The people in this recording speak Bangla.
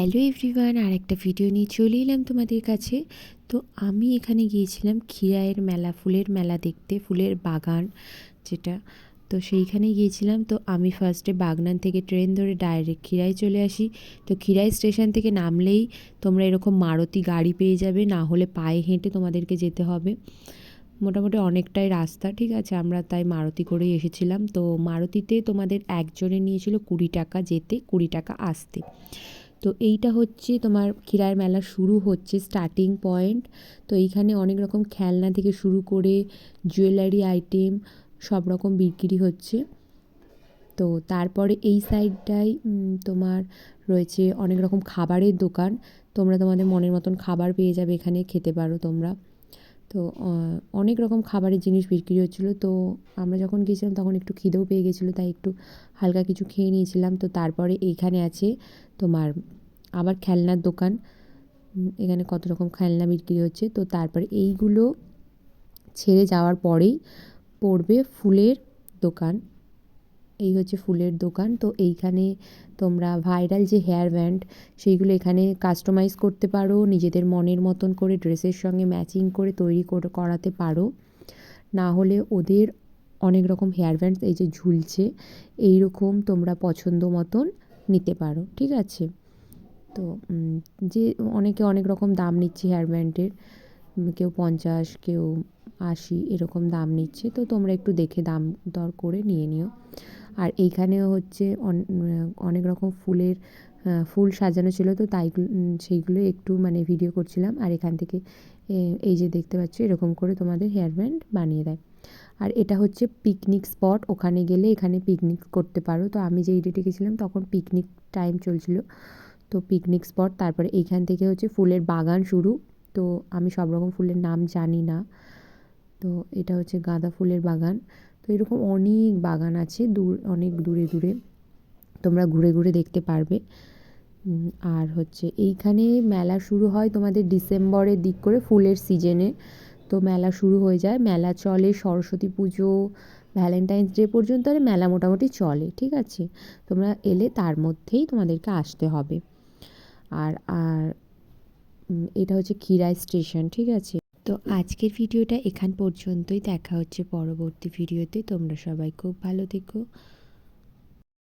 হ্যালো এভরিওয়ান, আর একটা ভিডিও নিয়ে চলে এলাম তোমাদের কাছে। তো আমি এখানে গিয়েছিলাম ক্ষীরাইয়ের মেলা, ফুলের মেলা দেখতে, ফুলের বাগান যেটা। তো সেইখানে গিয়েছিলাম। তো আমি ফার্স্টে বাগনান থেকে ট্রেন ধরে ডাইরেক্ট ক্ষীরাই চলে আসি। তো ক্ষীরাই স্টেশন থেকে নামলেই তোমরা এরকম মারুতি গাড়ি পেয়ে যাবে, না হলে পায়ে হেঁটে তোমাদেরকে যেতে হবে। মোটামুটি অনেকটাই রাস্তা, ঠিক আছে। আমরা তাই মারুতি করেই এসেছিলাম। তো মারুতিতে তোমাদের একজনের নিয়েছিল 20 টাকা যেতে, 20 টাকা আসতে। তো এইটা হচ্ছে তোমার ক্ষীরাইয়ের মেলা শুরু হচ্ছে স্টার্টিং পয়েন্ট। তো এইখানে অনেক রকম খেলনা থেকে শুরু করে জুয়েলারি আইটেম সব রকম বিক্রি হচ্ছে। তো তারপরে এই সাইডটায় তোমার রয়েছে অনেক রকম খাবারের দোকান। তোমরা তোমাদের মনের মতন খাবার পেয়ে যাবে, এখানে খেতে পারো তোমরা। তো অনেক রকম খাবারের জিনিস বিক্রি হচ্ছিলো। তো আমরা যখন গিয়েছিলাম তখন একটু খিদেও পেয়ে গেছিলো, তাই একটু হালকা কিছু খেয়ে নিয়েছিলাম। তো তারপরে এইখানে আছে তোমার আবার খেলনার দোকান। এখানে কত রকম খেলনা বিক্রি হচ্ছে। তো তারপরে এইগুলো ছেড়ে যাওয়ার পরেই পড়বে ফুলের দোকান। এই হচ্ছে ফুলের দোকান। তো এইখানে তোমরা ভাইরাল যে হেয়ার ব্যান্ড সেইগুলো এখানে কাস্টমাইজ করতে পারো, নিজেদের মনের মতন করে ড্রেসের সঙ্গে ম্যাচিং করে তৈরি করে করাতে পারো। না হলে ওদের অনেক রকম হেয়ার ব্যান্ড এই যে ঝুলছে, এই রকম তোমরা পছন্দ মতন নিতে পারো, ঠিক আছে। তো যে অনেকে অনেক রকম দাম নিচ্ছে হেয়ার ব্যান্ডের, কেউ 50, কেউ 80 এরকম দাম নিচ্ছে। তো তোমরা একটু দেখে দাম দর করে নিয়ে নিও। আর এইখানেও হচ্ছে অনেক রকম ফুলের ফুল সাজানো ছিল। তো তাই সেইগুলো একটু মানে ভিডিও করছিলাম। আর এখান থেকে এই যে দেখতে পাচ্ছ এরকম করে তোমাদের হেয়ার ব্যান্ড বানিয়ে দেয়। আর এটা হচ্ছে পিকনিক স্পট, ওখানে গেলে এখানে পিকনিক করতে পারো। তো আমি যেই ডেটে গেছিলাম তখন পিকনিক টাইম চলছিল। তো পিকনিক স্পট, তারপরে এইখান থেকে হচ্ছে ফুলের বাগান শুরু। তো আমি সব রকম ফুলের নাম জানি না। তো এটা হচ্ছে গাঁদা ফুলের বাগান। তো এরকম অনেক বাগান আছে অনেক দূরে দূরে, তোমরা ঘুরে ঘুরে দেখতে পারবে। আর হচ্ছে এইখানে মেলা শুরু হয় তোমাদের ডিসেম্বরের দিক করে, ফুলের সিজনে। তো মেলা শুরু হয়ে যায়, মেলা চলে সরস্বতী পুজো, ভ্যালেন্টাইন্স ডে পর্যন্ত। আর মেলা মোটামুটি চলে, ঠিক আছে। তোমরা এলে তার মধ্যেই তোমাদেরকে আসতে হবে। আর আর এটা হচ্ছে ক্ষীরাই স্টেশন, ঠিক আছে। তো আজকের ভিডিওটা এখান পর্যন্তই, দেখা হচ্ছে পরবর্তী ভিডিওতে। তোমরা সবাই খুব ভালো থেকো।